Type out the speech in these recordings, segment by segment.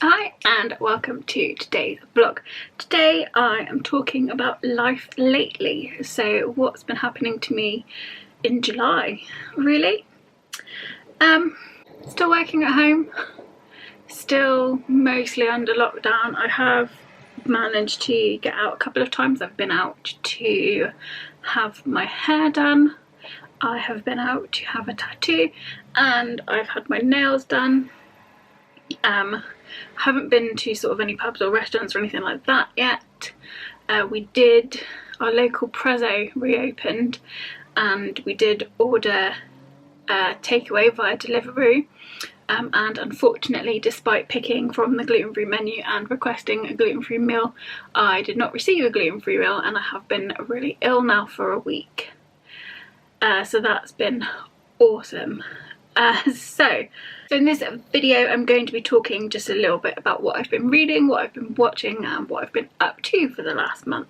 Hi and welcome to today's vlog. Today I am talking about life lately, so what's been happening to me in July, really. Still working at home, still mostly under lockdown. I have managed to get out a couple of times. I've been out to have my hair done, I have been out to have a tattoo, and I've had my nails done. Haven't been to sort of any pubs or restaurants or anything like that yet. Our local Prezzo reopened and we did order takeaway via Deliveroo, and unfortunately, despite picking from the gluten-free menu and requesting a gluten-free meal, I did not receive a gluten-free meal and I have been really ill now for a week. So that's been awesome. So in this video I'm going to be talking just a little bit about what I've been reading, what I've been watching and what I've been up to for the last month.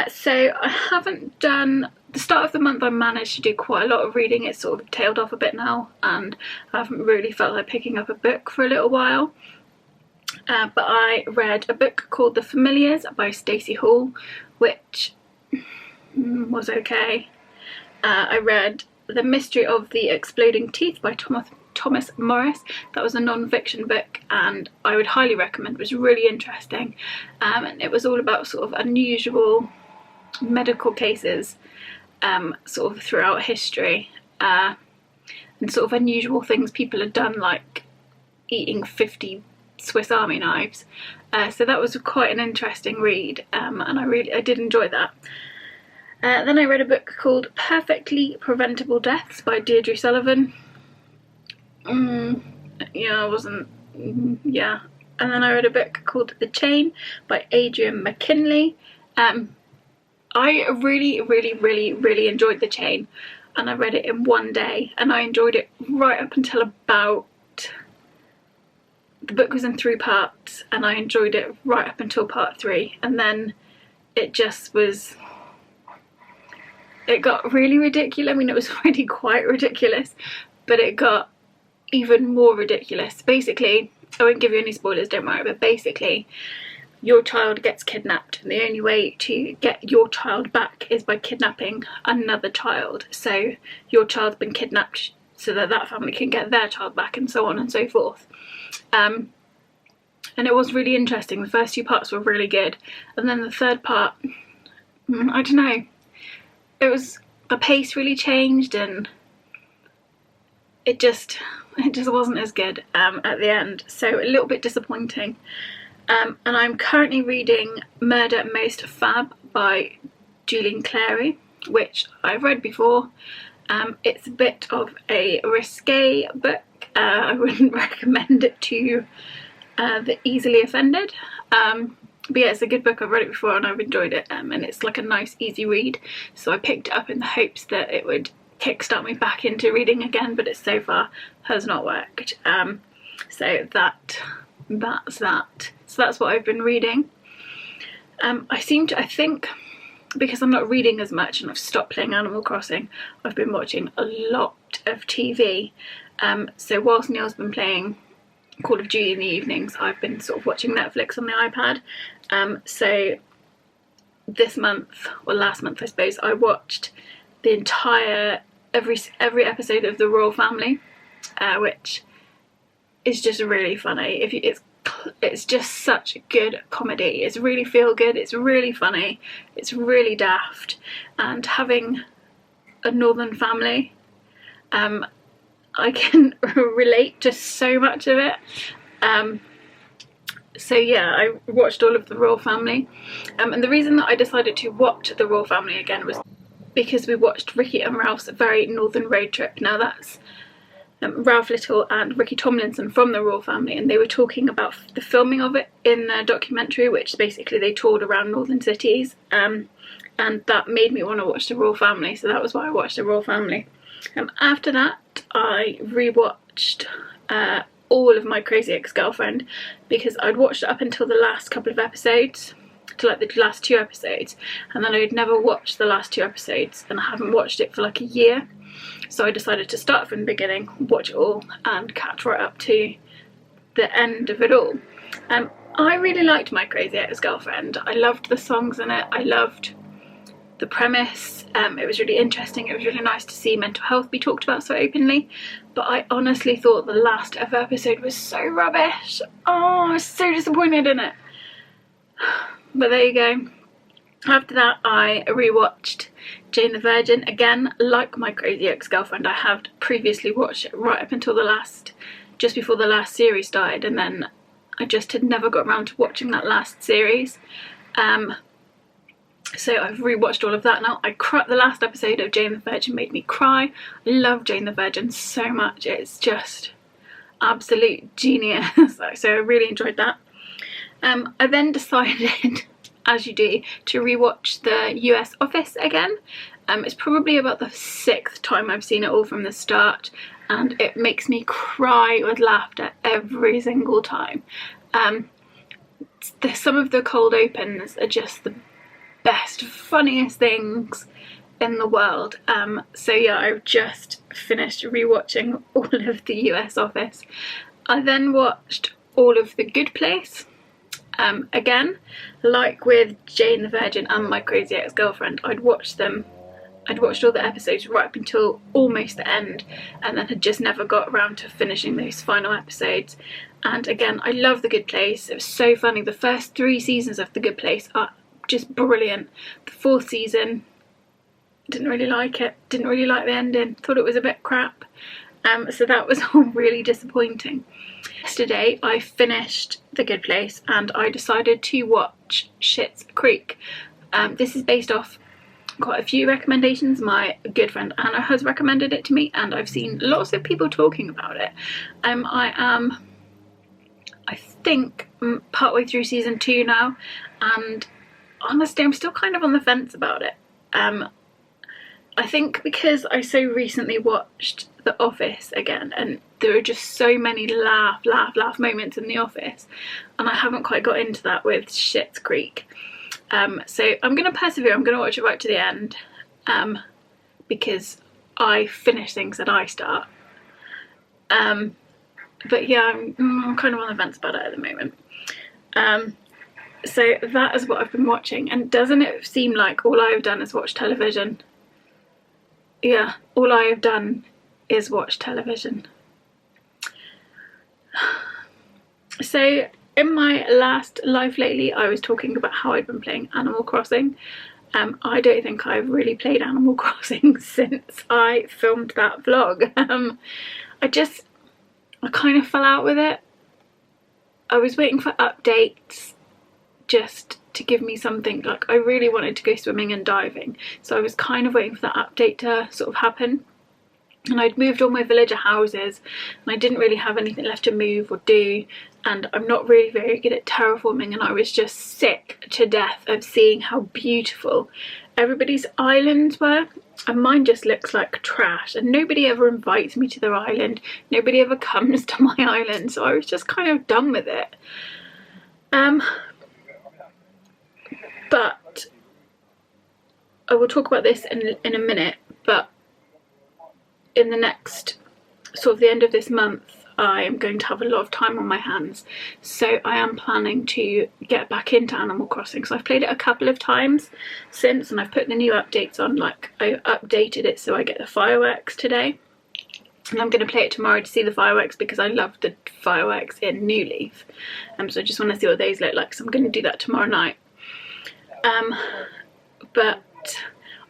So I haven't done, the start of the month I managed to do quite a lot of reading. It's sort of tailed off a bit now and I haven't really felt like picking up a book for a little while. But I read a book called The Familiars by Stacey Hall, which was okay. I read The Mystery of the Exploding Teeth by Thomas Morris. That was a non-fiction book and I would highly recommend. It was really interesting, and it was all about sort of unusual medical cases sort of throughout history, and sort of unusual things people had done, like eating 50 Swiss Army knives. So that was quite an interesting read, and I did enjoy that. Then I read a book called Perfectly Preventable Deaths by Deirdre Sullivan. Yeah. And then I read a book called The Chain by Adrian McKinley. I really enjoyed The Chain, and I read it in one day, and I enjoyed it right up until about, the book was in 3 parts and I enjoyed it right up until part 3, and then it just was, it got really ridiculous. I mean, it was already quite ridiculous, but it got even more ridiculous. Basically, I won't give you any spoilers, don't worry, but basically your child gets kidnapped and the only way to get your child back is by kidnapping another child. So your child's been kidnapped so that that family can get their child back, and so on and so forth. And it was really interesting. The first 2 parts were really good, and then the third part, I don't know, it was, the pace really changed and it just wasn't as good at the end, so a little bit disappointing. And I'm currently reading Murder Most Fab by Julian Clary, which I've read before. It's a bit of a risque book. I wouldn't recommend it to the easily offended. But yeah, it's a good book. I've read it before and I've enjoyed it, and it's like a nice easy read, so I picked it up in the hopes that it would kickstart me back into reading again, but it so far has not worked. So that's what I've been reading. I think because I'm not reading as much and I've stopped playing Animal Crossing, I've been watching a lot of TV. So whilst Neil's been playing Call of Duty in the evenings, I've been sort of watching Netflix on the iPad. So this month, or last month I suppose, I watched the entire, every episode of The Royal Family, which is just really funny. It's just such a good comedy. It's really feel good, it's really funny, it's really daft, and having a northern family, I can relate to so much of it. So yeah, I watched all of The Royal Family, and the reason that I decided to watch The Royal Family again was because we watched Ricky and Ralph's Very Northern Road Trip. Now that's Ralph Little and Ricky Tomlinson from The Royal Family, and they were talking about the filming of it in their documentary, which basically they toured around northern cities, and that made me want to watch The Royal Family, so that was why I watched The Royal Family. After that I rewatched all of My Crazy Ex-Girlfriend, because I'd watched it up until the last couple of episodes, to like the last 2 episodes, and then I'd never watched the last 2 episodes, and I haven't watched it for like a year. So I decided to start from the beginning, watch it all and catch right up to the end of it all. I really liked My Crazy Ex-Girlfriend. I loved the songs in it. I loved the premise. It was really interesting. It was really nice to see mental health be talked about so openly, but I honestly thought the last ever episode was so rubbish. Oh, I was so disappointed in it. But there you go. After that, I rewatched Jane the Virgin again. Like My Crazy Ex-Girlfriend, I have previously watched it right up until just before the last series started, and then I just had never got around to watching that last series. So I've rewatched all of that now. The last episode of Jane the Virgin made me cry. I love Jane the Virgin so much. It's just absolute genius. So I really enjoyed that. I then decided, as you do, to rewatch the US Office again. It's probably about the 6th time I've seen it all from the start, and it makes me cry with laughter every single time. Some of the cold opens are just the best, funniest things in the world. So yeah, I've just finished rewatching all of the US Office. I then watched all of The Good Place. Again, like with Jane the Virgin and My Crazy Ex-Girlfriend, I'd watched all the episodes right up until almost the end, and then had just never got around to finishing those final episodes. And again, I love The Good Place. It was so funny. The first 3 seasons of The Good Place are just brilliant. The 4th season, didn't really like it. Didn't really like the ending. Thought it was a bit crap. So that was all really disappointing. Yesterday I finished The Good Place and I decided to watch Schitt's Creek. This is based off quite a few recommendations. My good friend Anna has recommended it to me, and I've seen lots of people talking about it. I think partway through season 2 now, and honestly I'm still kind of on the fence about it. I think because I so recently watched The Office again, and there are just so many laugh moments in The Office, and I haven't quite got into that with Schitt's Creek. So I'm going to persevere. I'm going to watch it right to the end, because I finish things that I start. But yeah, I'm kind of on the fence about it at the moment. So that is what I've been watching, and doesn't it seem like all I've done is watch television? Yeah, all I have done is watch television. So in my last live lately, I was talking about how I'd been playing Animal Crossing. I don't think I've really played Animal Crossing since I filmed that vlog. I kind of fell out with it. I was waiting for updates just to give me something. Like, I really wanted to go swimming and diving, so I was kind of waiting for that update to sort of happen. And I'd moved all my villager houses and I didn't really have anything left to move or do, and I'm not really very good at terraforming, and I was just sick to death of seeing how beautiful everybody's islands were, and mine just looks like trash, and nobody ever invites me to their island, nobody ever comes to my island, so I was just kind of done with it. But I will talk about this in a minute, but in the next, sort of the end of this month, I am going to have a lot of time on my hands, so I am planning to get back into Animal Crossing. So I've played it a couple of times since, and I've put the new updates on. Like, I updated it so I get the fireworks today, and I'm going to play it tomorrow to see the fireworks because I love the fireworks in New Leaf. So I just want to see what those look like, so I'm going to do that tomorrow night. But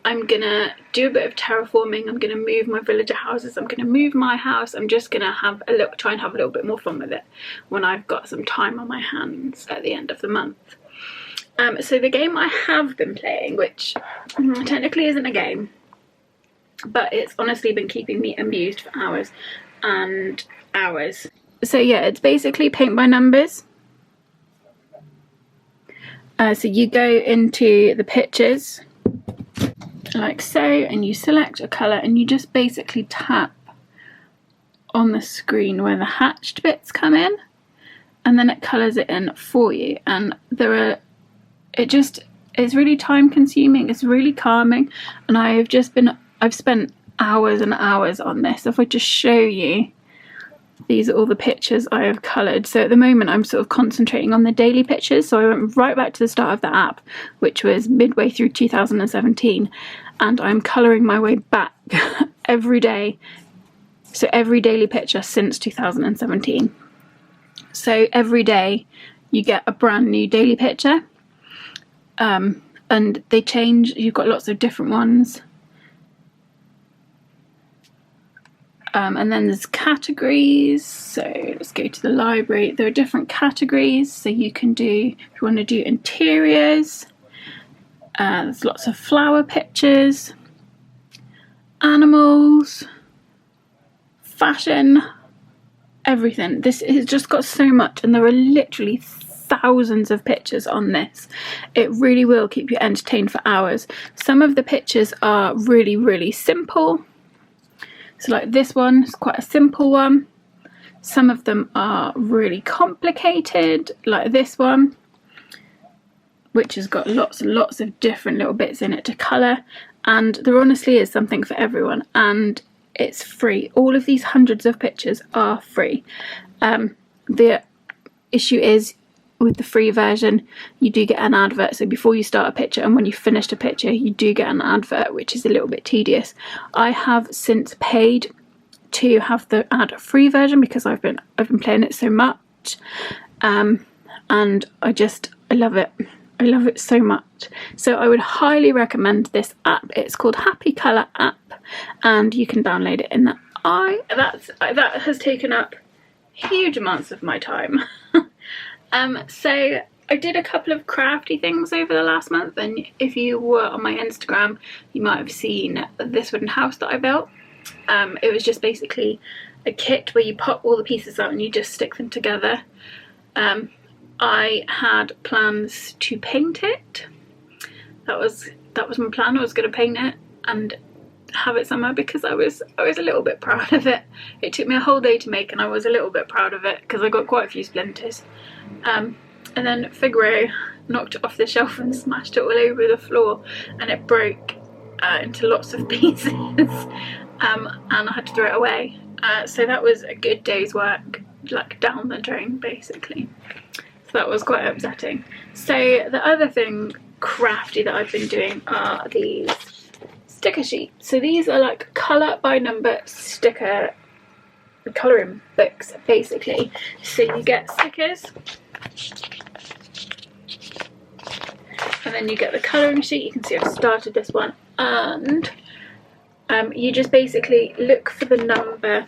I'm gonna do a bit of terraforming, I'm gonna move my villager houses, I'm gonna move my house. I'm just gonna try and have a little bit more fun with it when I've got some time on my hands at the end of the month. So the game I have been playing, which technically isn't a game, but it's honestly been keeping me amused for hours and hours. So yeah, it's basically paint by numbers. So you go into the pictures like so, and you select a colour, and you just basically tap on the screen where the hatched bits come in, and then it colours it in for you. And it's really time consuming, it's really calming, and I've spent hours and hours on this. If I just show you these are all the pictures I have coloured. So at the moment I'm sort of concentrating on the daily pictures, so I went right back to the start of the app, which was midway through 2017, and I'm colouring my way back every day, so every daily picture since 2017. So every day you get a brand new daily picture, and they change. You've got lots of different ones. And then there's categories, so let's go to the library. There are different categories, so you can do, if you want to do interiors, there's lots of flower pictures, animals, fashion, everything. This has just got so much, and there are literally thousands of pictures on this. It really will keep you entertained for hours. Some of the pictures are really, really simple. So like this one is quite a simple one. Some of them are really complicated, like this one, which has got lots and lots of different little bits in it to colour. And there honestly is something for everyone, and it's free. All of these hundreds of pictures are free. The issue is, with the free version, you do get an advert. So before you start a picture and when you finished a picture, you do get an advert, which is a little bit tedious. I have since paid to have the ad-free version because I've been playing it so much, and I love it. I love it so much. So I would highly recommend this app. It's called Happy Colour app, and you can download it in the that has taken up huge amounts of my time. So I did a couple of crafty things over the last month, and if you were on my Instagram, you might have seen this wooden house that I built. It was just basically a kit where you pop all the pieces out and you just stick them together. I had plans to paint it. That was my plan. I was going to paint it and have it somewhere because I was a little bit proud of it. It took me a whole day to make, and I was a little bit proud of it because I got quite a few splinters. And then Figaro knocked it off the shelf and smashed it all over the floor, and it broke into lots of pieces, and I had to throw it away. So that was a good day's work, like down the drain basically. So that was quite upsetting. So the other thing crafty that I've been doing are these sticker sheets. So these are like colour by number sticker colouring books basically. So you get stickers, and then you get the colouring sheet. You can see I've started this one, and you just basically look for the number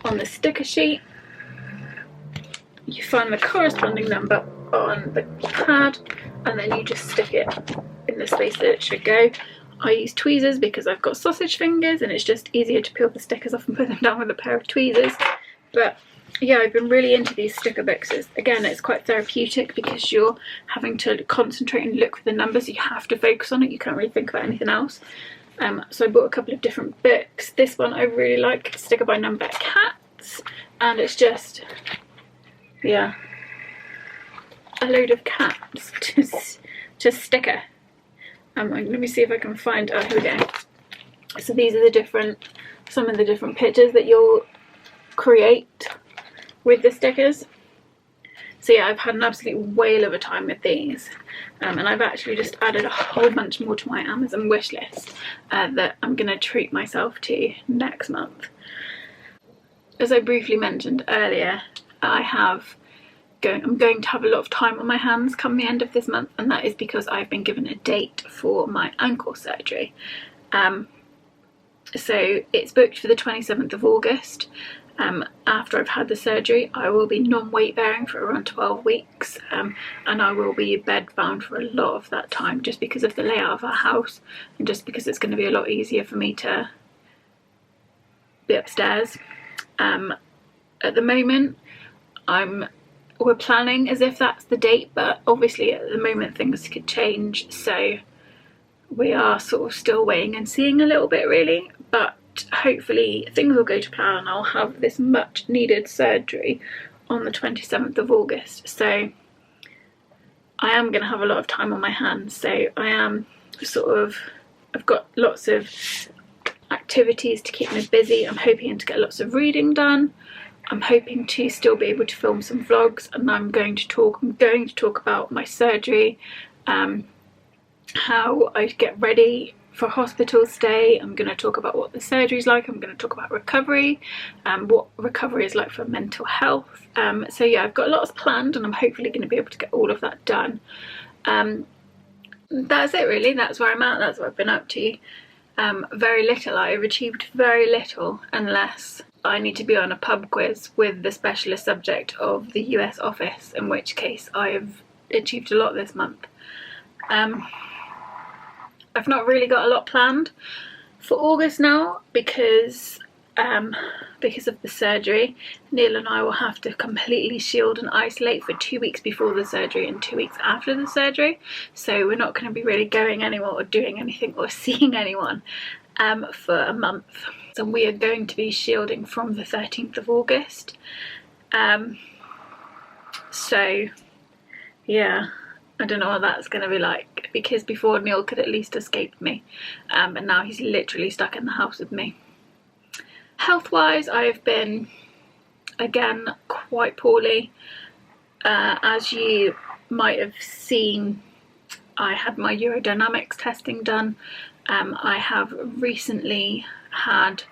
on the sticker sheet, you find the corresponding number on the pad, and then you just stick it in the space that it should go. I use tweezers because I've got sausage fingers and it's just easier to peel the stickers off and put them down with a pair of tweezers. But yeah, I've been really into these sticker books. Again, it's quite therapeutic because you're having to concentrate and look for the numbers. You have to focus on it. You can't really think about anything else. So I bought a couple of different books. This one I really like, Sticker by Number Cats, and it's just, yeah, a load of cats to sticker. Let me see if I can find, oh here we go. So these are some of the different pictures that you'll create with the stickers. So yeah, I've had an absolute whale of a time with these, and I've actually just added a whole bunch more to my Amazon wish list that I'm going to treat myself to next month. As I briefly mentioned earlier, I'm going to have a lot of time on my hands come the end of this month, and that is because I've been given a date for my ankle surgery. So it's booked for the 27th of August. After I've had the surgery, I will be non-weight bearing for around 12 weeks, and I will be bed bound for a lot of that time, just because of the layout of our house, and just because it's going to be a lot easier for me to be upstairs. At the moment, we're planning as if that's the date, but obviously at the moment things could change, so we are sort of still waiting and seeing a little bit really, but hopefully things will go to plan and I'll have this much needed surgery on the 27th of August. So I am going to have a lot of time on my hands, so I am I've got lots of activities to keep me busy. I'm hoping to get lots of reading done. I'm hoping to still be able to film some vlogs, and I'm going to talk about my surgery, how I get ready for hospital stay. I'm going to talk about what the surgery is like. I'm going to talk about recovery, what recovery is like for mental health. So yeah, I've got lots planned, and I'm hopefully going to be able to get all of that done. That's it really. That's where I'm at. That's what I've been up to. Very little. I've achieved very little, unless I need to be on a pub quiz with the specialist subject of the US office, in which case I have achieved a lot this month. I've not really got a lot planned for August now because of the surgery. Neil and I will have to completely shield and isolate for 2 weeks before the surgery and 2 weeks after the surgery. So we're not going to be really going anywhere or doing anything or seeing anyone for a month. So we are going to be shielding from the 13th of August. So yeah, I don't know what that's going to be like, because before Neil could at least escape me, and now he's literally stuck in the house with me. Health-wise, I've been, again, quite poorly. As you might have seen, I had my urodynamics testing done. I have recently had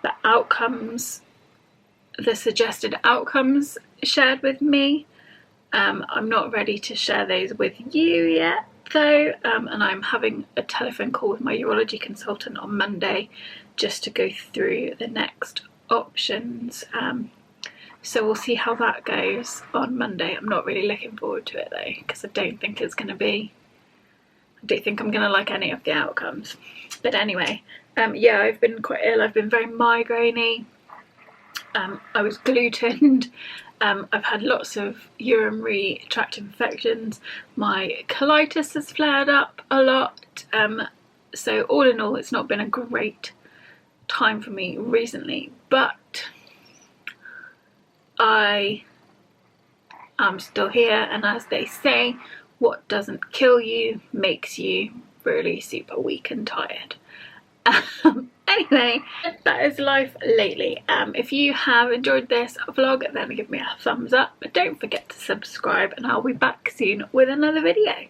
the suggested outcomes shared with me. I'm not ready to share those with you yet though, and I'm having a telephone call with my urology consultant on Monday just to go through the next options. So we'll see how that goes on Monday. I'm not really looking forward to it though, because I don't think I'm gonna like any of the outcomes. But anyway, yeah, I've been quite ill. I've been very migraine-y. I was glutened. I've had lots of urinary tract infections. My colitis has flared up a lot. So all in all, it's not been a great time for me recently, but I am still here, and as they say, what doesn't kill you makes you really super weak and tired. Anyway, that is life lately. If you have enjoyed this vlog, then give me a thumbs up, but don't forget to subscribe, and I'll be back soon with another video.